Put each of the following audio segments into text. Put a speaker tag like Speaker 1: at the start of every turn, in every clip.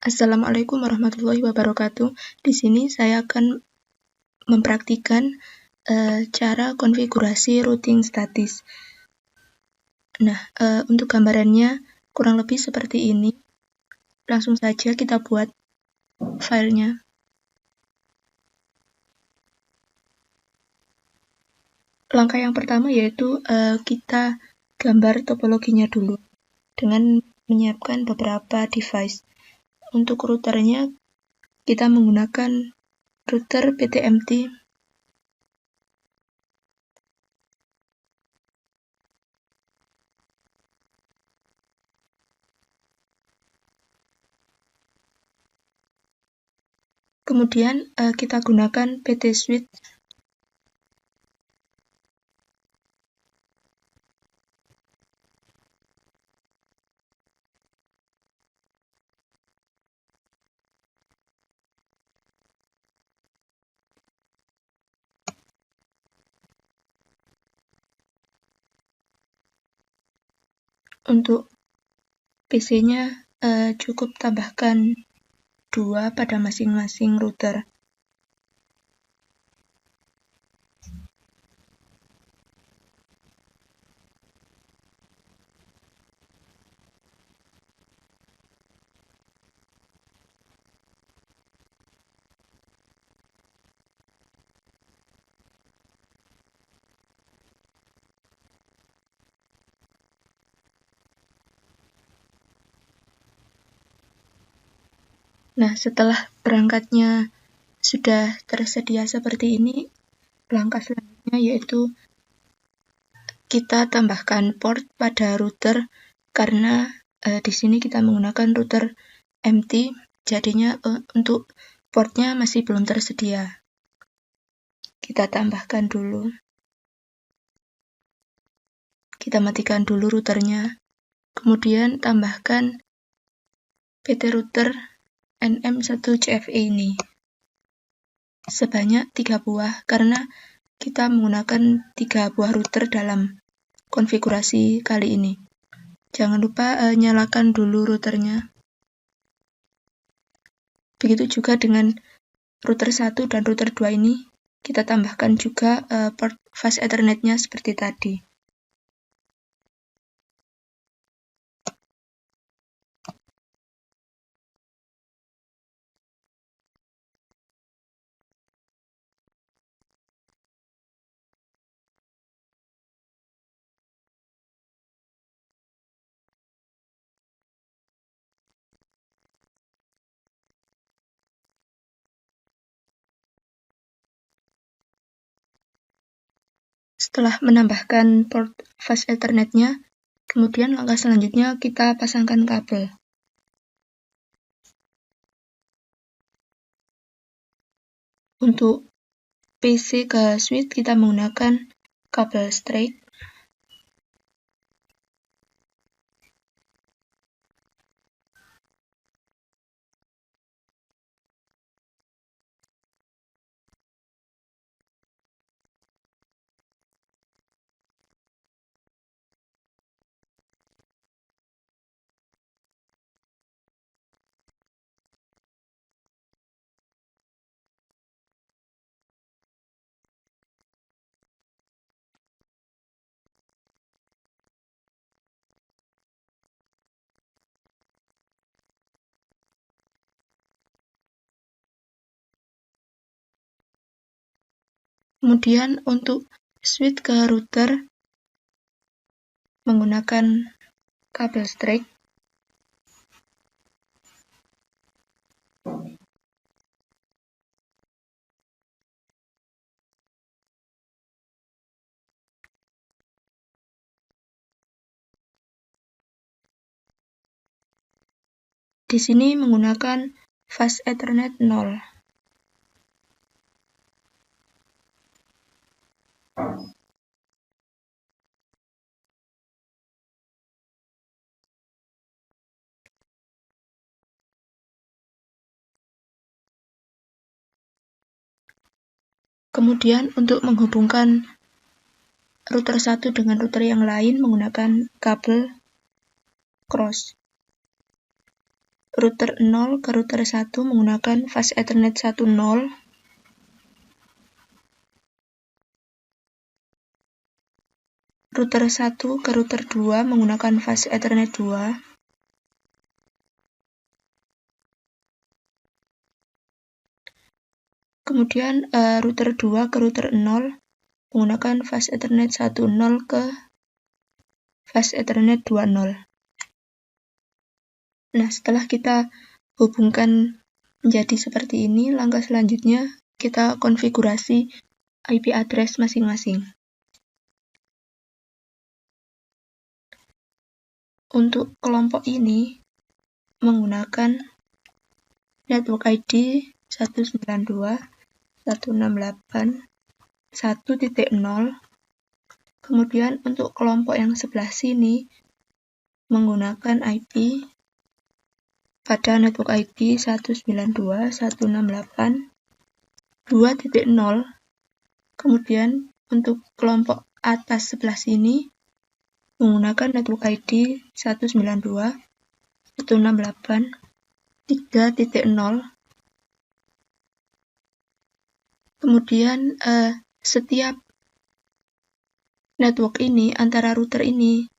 Speaker 1: Assalamualaikum warahmatullahi wabarakatuh. Di sini saya akan mempraktikkan cara konfigurasi routing statis. Nah, untuk gambarannya kurang lebih seperti ini. Langsung saja kita buat filenya. Langkah yang pertama yaitu kita gambar topologinya dulu dengan menyiapkan beberapa device. Untuk routernya kita menggunakan router PTMT. Kemudian kita gunakan PT Switch. Untuk PC-nya cukup tambahkan 2 pada masing-masing router. Nah, setelah perangkatnya sudah tersedia seperti ini, langkah selanjutnya yaitu kita tambahkan port pada router karena di sini kita menggunakan router empty, jadinya untuk portnya masih belum tersedia. Kita tambahkan dulu. Kita matikan dulu routernya. Kemudian tambahkan PT router NM1CFE ini sebanyak 3 buah karena kita menggunakan 3 buah router dalam konfigurasi kali ini. Jangan lupa nyalakan dulu routernya. Begitu juga dengan router 1 dan router 2 ini, kita tambahkan juga port fast Ethernet-nya seperti tadi. Setelah menambahkan port fast Ethernet-nya, kemudian langkah selanjutnya kita pasangkan kabel. Untuk PC ke switch kita menggunakan kabel straight. Kemudian untuk switch ke router menggunakan kabel straight. Di sini menggunakan fast Ethernet 0. Kemudian untuk menghubungkan router 1 dengan router yang lain menggunakan kabel cross. router 0 ke router 1 menggunakan fast Ethernet 10. Router 1 ke router 2 menggunakan fast Ethernet 2. Kemudian router 2 ke router 0 menggunakan fast Ethernet 10 ke fast Ethernet 20. Nah, setelah kita hubungkan menjadi seperti ini, langkah selanjutnya kita konfigurasi IP address masing-masing. Untuk kelompok ini menggunakan network ID 192.168.1.0. Kemudian untuk kelompok yang sebelah sini menggunakan IP pada network ID 192.168.2.0. Kemudian untuk kelompok atas sebelah sini menggunakan network ID 192.168.3.0. Kemudian setiap network ini antara router ini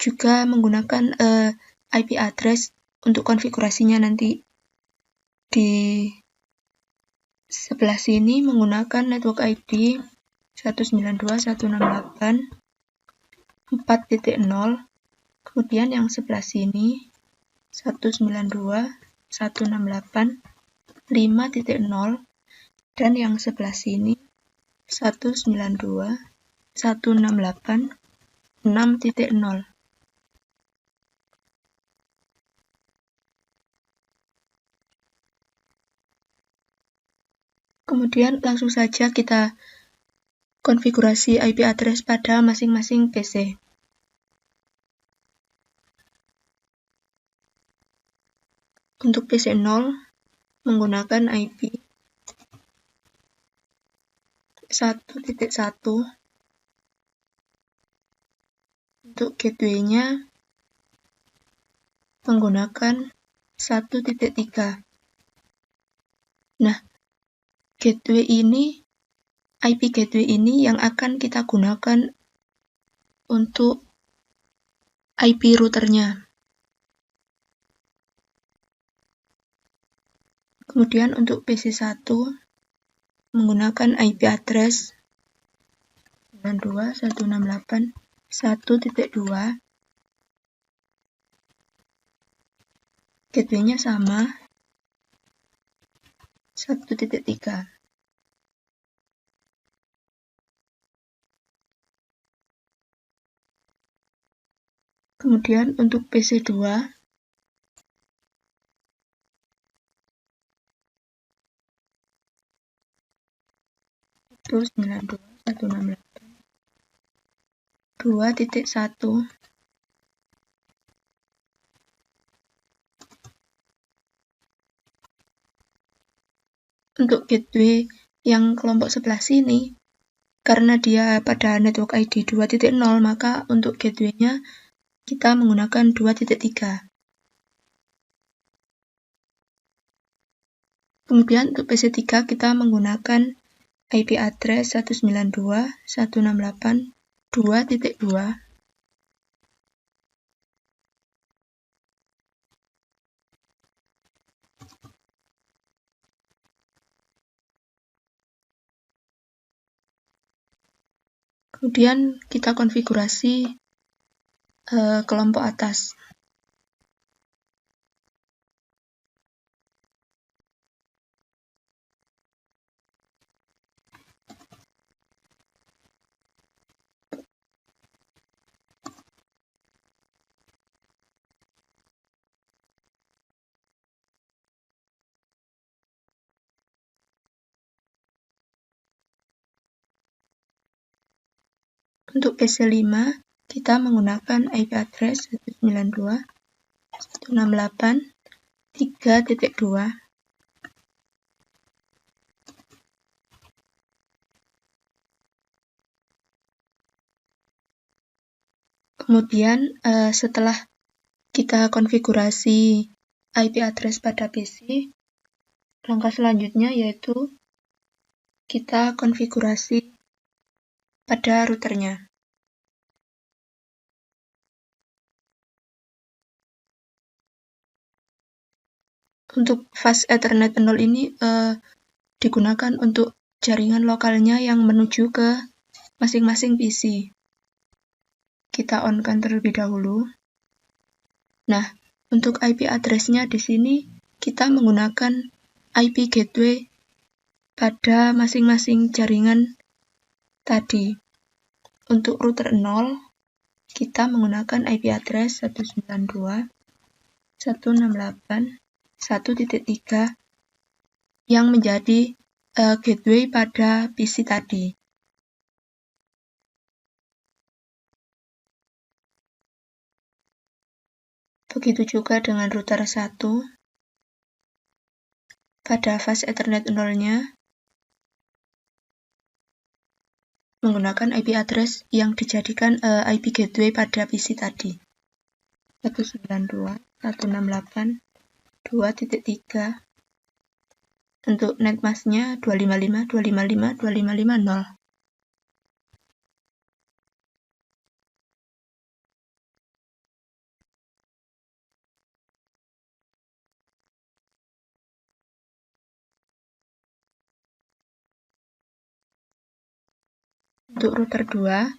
Speaker 1: juga menggunakan IP address untuk konfigurasinya nanti. Di sebelah sini menggunakan network ID 192.168.4.0. Kemudian yang sebelah sini 192.168.5.0 dan yang sebelah sini 192.168.6.0. Kemudian langsung saja kita konfigurasi IP address pada masing-masing PC. Untuk PC 0 menggunakan IP 1.1. Untuk gateway-nya menggunakan 1.3. Nah, IP gateway ini yang akan kita gunakan untuk IP routernya. Kemudian untuk PC 1 menggunakan IP address 92.168.1.2. Gateway-nya sama 1.3. Kemudian untuk PC 2 itu 92.168.2.1. Untuk gateway yang kelompok sebelah sini, karena dia pada network ID 2.0, maka untuk gateway-nya kita menggunakan 2.3. Kemudian untuk PC 3 kita menggunakan IP address 192.168.2.2. Kemudian kita konfigurasi kelompok atas. Untuk PC 5, kita menggunakan IP address 192.168.3.2. Kemudian setelah kita konfigurasi IP address pada PC, langkah selanjutnya yaitu kita konfigurasi pada routernya. Untuk fast Ethernet 0 ini digunakan untuk jaringan lokalnya yang menuju ke masing-masing PC. Kita on-kan terlebih dahulu. Nah, untuk IP address-nya di sini kita menggunakan IP gateway pada masing-masing jaringan tadi. Untuk router 0, kita menggunakan IP address 192.168.1.3 yang menjadi gateway pada PC tadi. Begitu juga dengan router 1. Pada fast Ethernet 0-nya menggunakan IP address yang dijadikan IP gateway pada PC tadi. 192.168.2.3. Untuk netmasknya 255.255.255.0. Untuk router 2,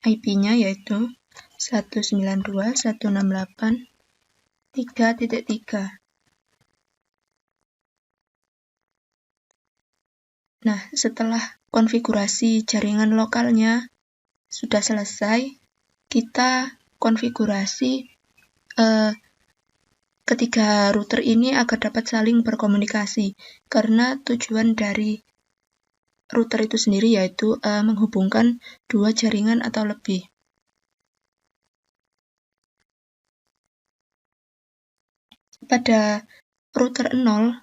Speaker 1: IP-nya yaitu 192.168.3.3. Nah, setelah konfigurasi jaringan lokalnya sudah selesai, kita konfigurasi ketiga router ini agar dapat saling berkomunikasi, karena tujuan dari router itu sendiri yaitu menghubungkan dua jaringan atau lebih. Pada router 0,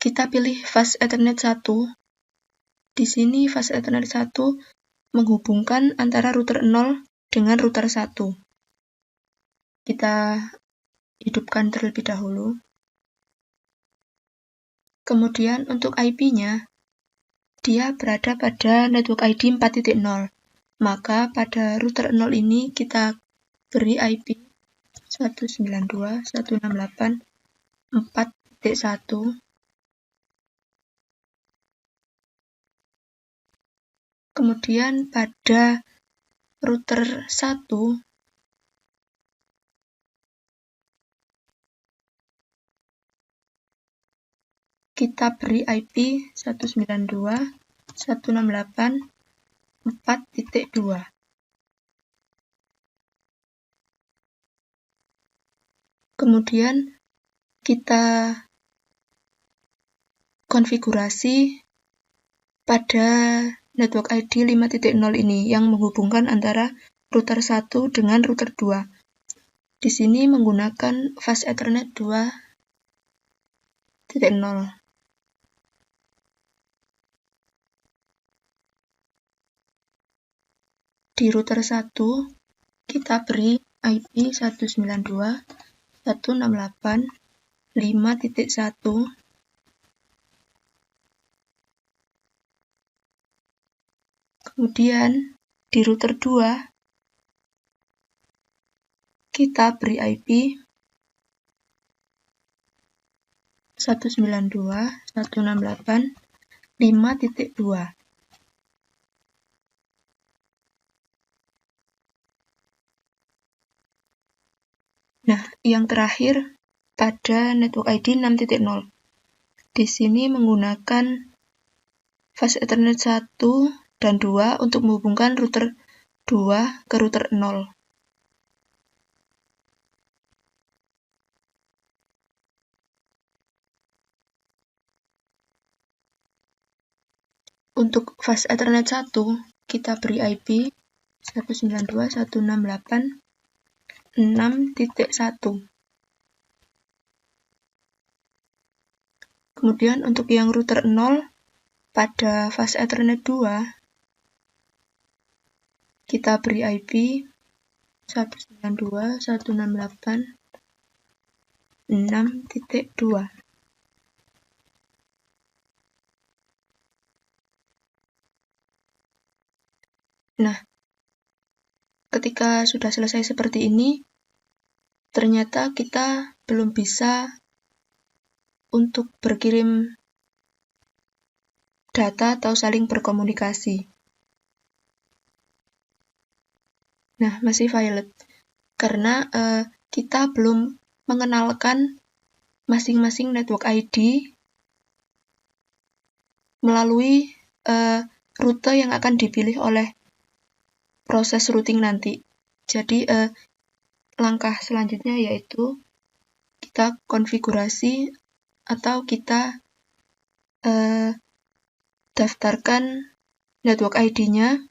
Speaker 1: kita pilih fast Ethernet 1. Di sini fast Ethernet 1 menghubungkan antara router 0 dengan router 1. Kita hidupkan terlebih dahulu. Kemudian untuk IP-nya, dia berada pada network ID 4.0. Maka pada router 0 ini kita beri IP 192.168.4.1. Kemudian pada router 1, kita beri IP 192.168.4.2. Kemudian kita konfigurasi pada network ID 5.0 ini yang menghubungkan antara router 1 dengan router 2. Di sini menggunakan fast Ethernet 2.0. Di router 1, kita beri IP 192.168.5.1. Kemudian di router 2, kita beri IP 192.168.5.2. Nah, yang terakhir pada network ID 6.0. Di sini menggunakan fast Ethernet 1 dan 2 untuk menghubungkan router 2 ke router 0. Untuk fast Ethernet 1, kita beri IP 192.168.6.1. Kemudian untuk yang router 0, pada fast Ethernet 2, kita beri IP 192.168.6.1. 6.2. Nah, ketika sudah selesai seperti ini, ternyata kita belum bisa untuk berkirim data atau saling berkomunikasi. Nah, masih violet. Karena kita belum mengenalkan masing-masing network ID melalui rute yang akan dipilih oleh proses routing nanti. Jadi langkah selanjutnya yaitu kita konfigurasi atau kita daftarkan network ID-nya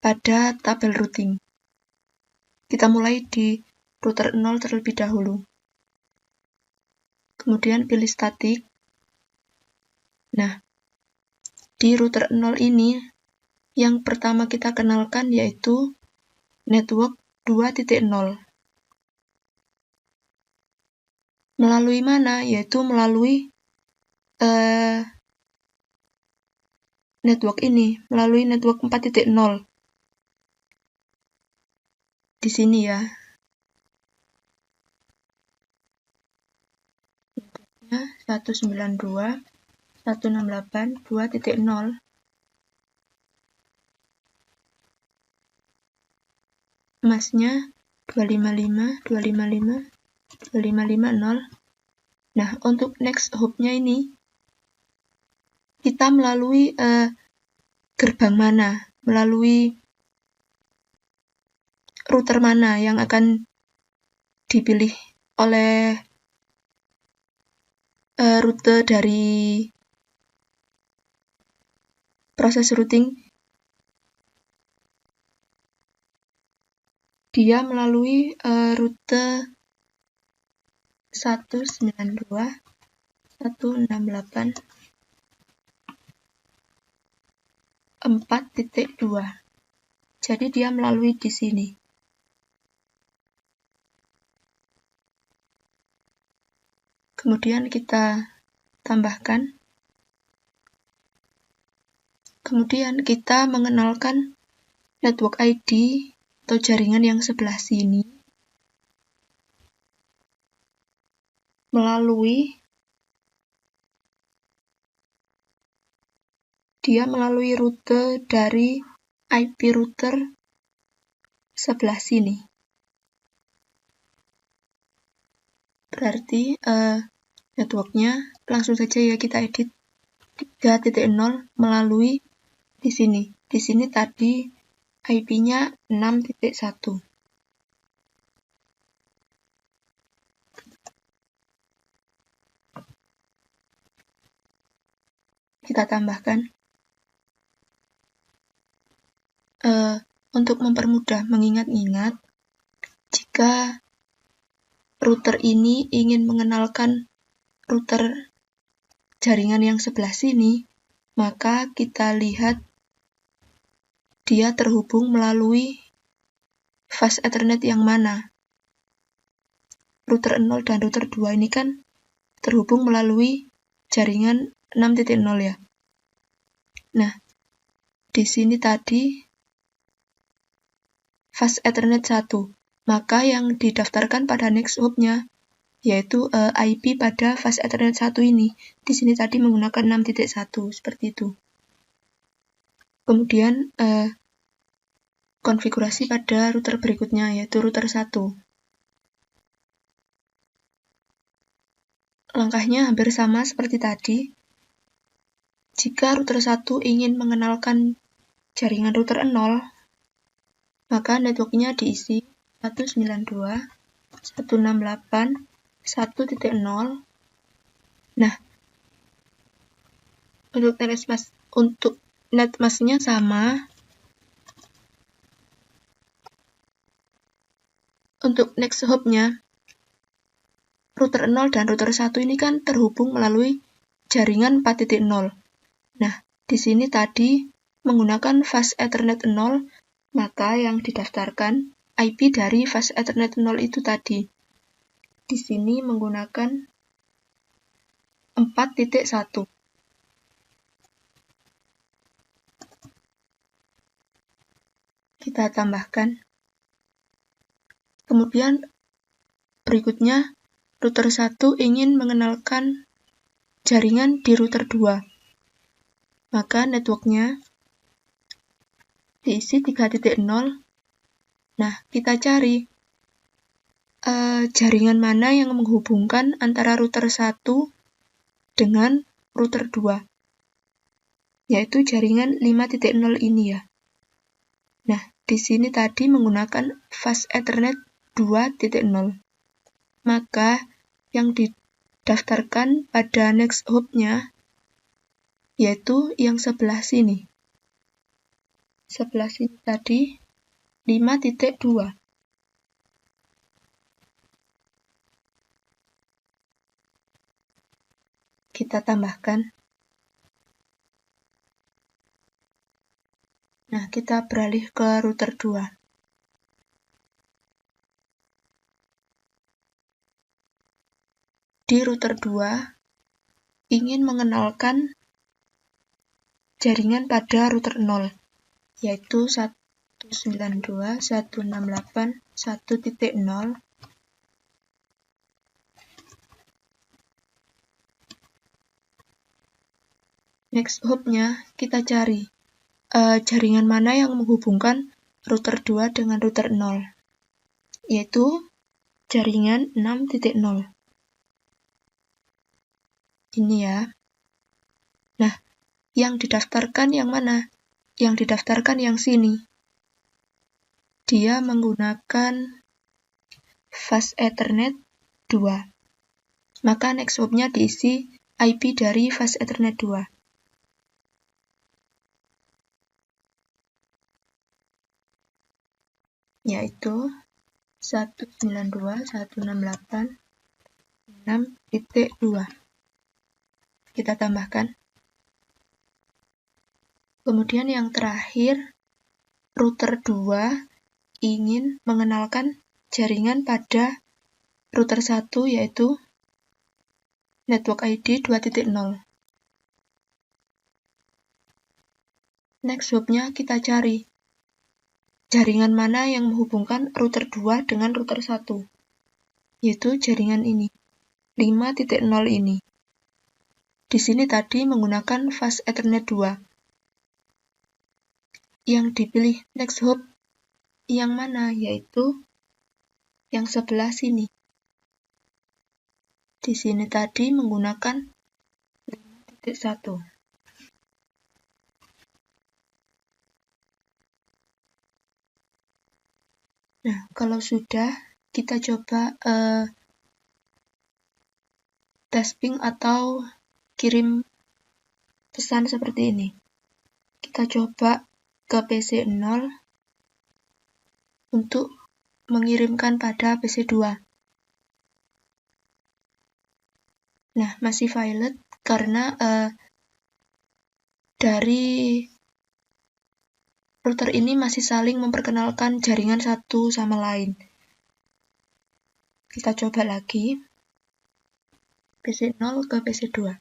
Speaker 1: pada tabel routing. Kita mulai di router 0 terlebih dahulu. Kemudian pilih static. Nah, di router 0 ini yang pertama kita kenalkan yaitu network 2.0. Melalui mana? Yaitu melalui network ini, melalui network 4.0. Di sini ya. 192.168.2.0. Masnya 255.255.255.0. Nah, untuk next hop-nya ini kita melalui gerbang mana, melalui router mana yang akan dipilih oleh rute dari proses routing. Dia melalui rute 192.168.4.2. Jadi dia melalui di sini. Kemudian kita tambahkan. Kemudian kita mengenalkan network ID atau jaringan yang sebelah sini melalui rute dari IP router sebelah sini. Berarti networknya langsung saja ya kita edit 3.0 melalui di sini. Di sini tadi IP-nya 6.1. Kita tambahkan. Untuk mempermudah mengingat-ingat, jika router ini ingin mengenalkan router jaringan yang sebelah sini, maka kita lihat dia terhubung melalui fast Ethernet yang mana. Router 0 dan router 2 ini kan terhubung melalui jaringan 6.0 ya. Nah, di sini tadi fast Ethernet 1, maka yang didaftarkan pada next hop-nya yaitu IP pada fast Ethernet 1 ini. Di sini tadi menggunakan 6.1 seperti itu. Kemudian konfigurasi pada router berikutnya yaitu router 1. Langkahnya hampir sama seperti tadi. Jika router 1 ingin mengenalkan jaringan router 0, maka networknya diisi 192.168.1.0. Nah, untuk netmasknya sama. Untuk next hop-nya, router 0 dan router 1 ini kan terhubung melalui jaringan 4.0. Nah, di sini tadi menggunakan fast Ethernet 0, maka yang didaftarkan IP dari fast Ethernet 0 itu tadi. di sini menggunakan 4.1. Kita tambahkan. Kemudian berikutnya, router 1 ingin mengenalkan jaringan di router 2. Maka networknya diisi 3.0. Nah, kita cari jaringan mana yang menghubungkan antara router 1 dengan router 2, yaitu jaringan 5.0 ini ya. Nah, di sini tadi menggunakan fast Ethernet 2.0. Maka yang didaftarkan pada next hop-nya yaitu yang sebelah sini. Sebelah sini tadi 5.2. Kita tambahkan. Nah, kita beralih ke router 2. Di router 2 ingin mengenalkan jaringan pada router 0, yaitu 192.168.1.0. Next hop-nya kita cari jaringan mana yang menghubungkan router 2 dengan router 0, yaitu jaringan 6.0. Ini ya. Nah, yang didaftarkan yang mana? Yang didaftarkan yang sini. Dia menggunakan fast Ethernet 2. Maka next hop-nya diisi IP dari fast Ethernet 2. Yaitu 192.168.6.2. Kita tambahkan. Kemudian yang terakhir, router 2 ingin mengenalkan jaringan pada router 1, yaitu network ID 2.0. Next hop-nya kita cari jaringan mana yang menghubungkan router 2 dengan router 1, yaitu jaringan ini, 5.0 ini. Di sini tadi menggunakan fast Ethernet 2. Yang dipilih next hop yang mana, yaitu yang sebelah sini. Di sini tadi menggunakan 5.1. Nah, kalau sudah, kita coba tasping atau kirim pesan seperti ini. Kita coba ke PC 0 untuk mengirimkan pada PC 2. Nah, masih violet karena dari router ini masih saling memperkenalkan jaringan satu sama lain. Kita coba lagi. PC 0 ke PC 2.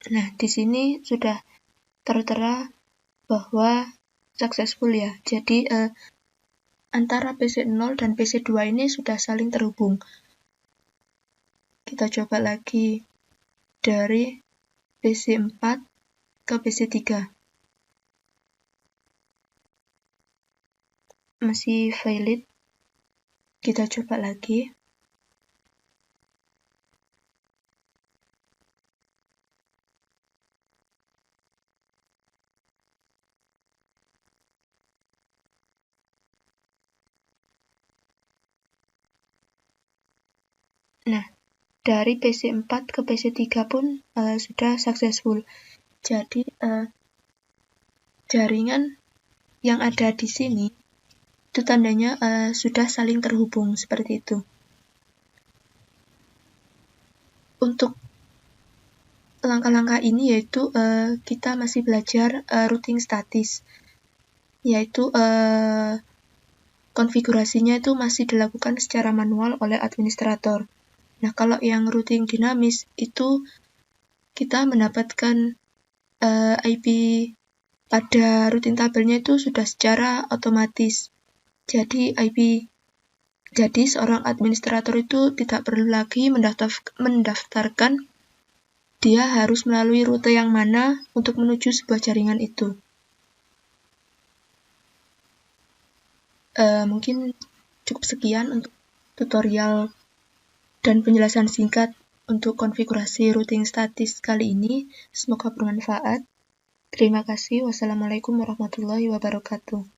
Speaker 1: Nah, di sini sudah tertera bahwa successful ya. Jadi antara PC 0 dan PC 2 ini sudah saling terhubung. Kita coba lagi dari PC 4 ke PC 3. Masih valid. Kita coba lagi. Nah, dari PC 4 ke PC 3 pun sudah successful. Jadi, jaringan yang ada di sini, itu tandanya sudah saling terhubung, seperti itu. Untuk langkah-langkah ini yaitu kita masih belajar routing statis, yaitu konfigurasinya itu masih dilakukan secara manual oleh administrator. Nah, kalau yang routing dinamis itu kita mendapatkan IP pada routing tabelnya itu sudah secara otomatis. Jadi seorang administrator itu tidak perlu lagi mendaftarkan dia harus melalui rute yang mana untuk menuju sebuah jaringan itu. Mungkin cukup sekian untuk tutorial dan penjelasan singkat untuk konfigurasi routing statis kali ini. Semoga bermanfaat. Terima kasih. Wassalamualaikum warahmatullahi wabarakatuh.